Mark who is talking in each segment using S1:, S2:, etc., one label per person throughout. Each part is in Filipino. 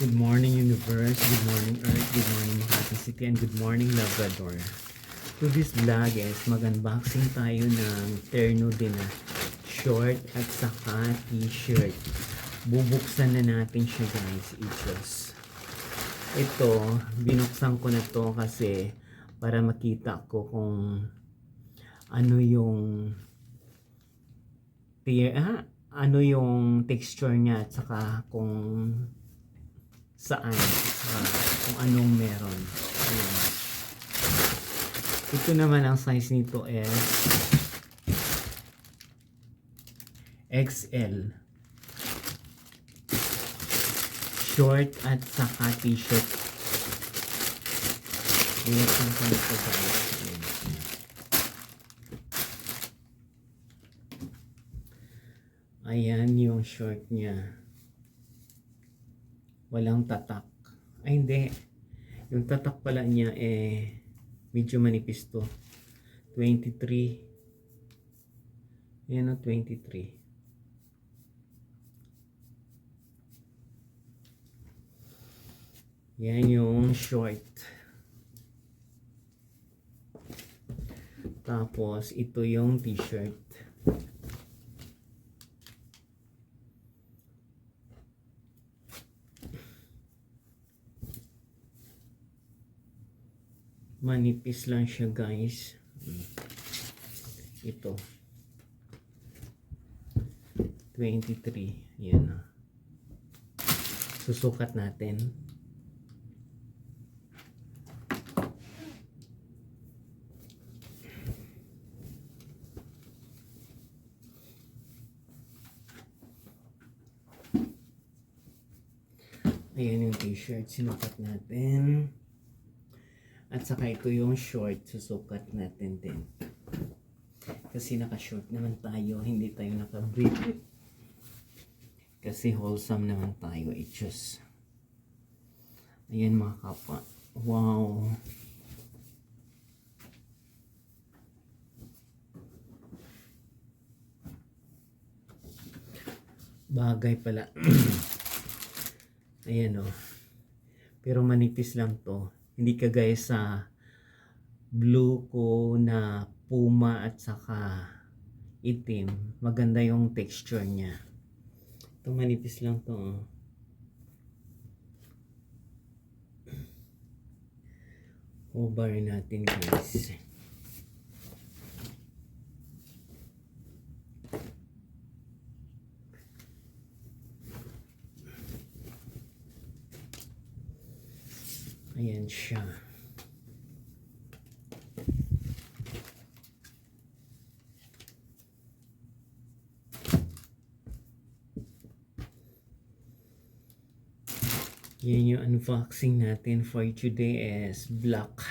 S1: Good morning, Universe. Good morning, Earth. Good morning, Makati City. And good morning, Labrador. To this vlog is mag-unboxing tayo ng terno din na short at saka t-shirt. Bubuksan na natin siya, guys. Ito, binuksan ko na to kasi para makita ko kung ano yung ano yung texture niya at saka kung saan, kung anong meron. Ayan. Ito naman ang size nito is XL. Short at saka t-shirt. Binuksan ko nito, guys. Ayan yung short niya. Walang tatak. Ay, hindi. Yung tatak pala niya medyo manipis to. 23. Ayan o, 23. Yan yung short. Tapos, ito yung t-shirt. Manipis lang siya, guys. Ito 23. Yan. Susukat natin. Ayan yung t-shirt, sinukat natin. At saka ito yung short, susukat natin din. Kasi naka-short naman tayo, hindi tayo naka-brief. Kasi wholesome naman tayo, itchos. Ayan mga kapwa. Wow! Bagay pala. Ayan o. Pero manipis lang to. Hindi kagaya sa blue ko na puma at saka itim. Maganda yung texture niya. Ito manipis lang to. Cover natin, guys. Ayan siya. Yan yung unboxing natin for today is black.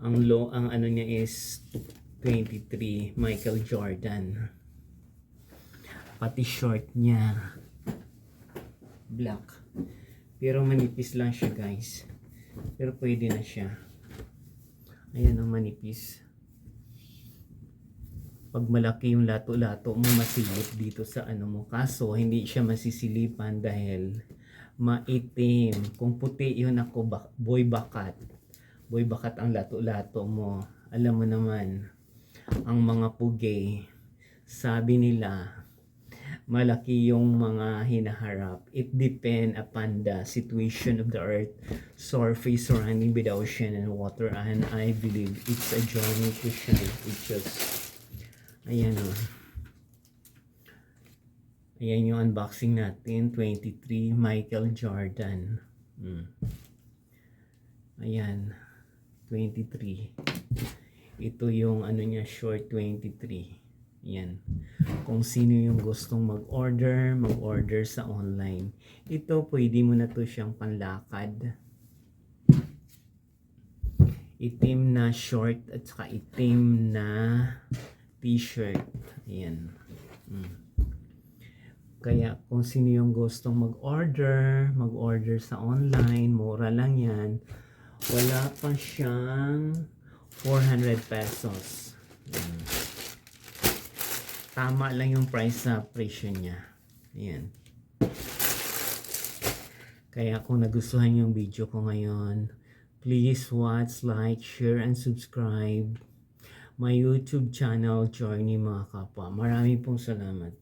S1: Ang ano niya is 23 Michael Jordan. Pati short niya black. Pero manipis lang siya, guys. Pero pwede na siya. Ayan ang manipis. Pag malaki yung lato-lato mo, masilip dito sa ano mo. Kaso, hindi siya masisilipan dahil maitim. Kung puti yun ako, boy bakat. Boy bakat ang lato-lato mo. Alam mo naman, ang mga puge, sabi nila, malaki yung mga hinaharap. It depends upon the situation of the earth, surface surrounding by the ocean and water, and I believe it's a journey to shine. It's just, ayan o. Ayan yung unboxing natin, 23 Michael Jordan. Ayan, 23. Ito yung ano niya, short 23. Yan. Kung sino yung gustong mag-order sa online. Ito, pwede mo na to siyang panlakad. Itim na short at saka itim na t-shirt. Ayan. Kaya kung sino yung gustong mag-order sa online, mura lang yan. Wala pa siyang 400 pesos. Tama lang yung price sa presyo niya. Ayan. Kaya kung nagustuhan yung video ko ngayon, please watch, like, share, and subscribe my YouTube channel, Journey mga kapwa. Maraming pong salamat.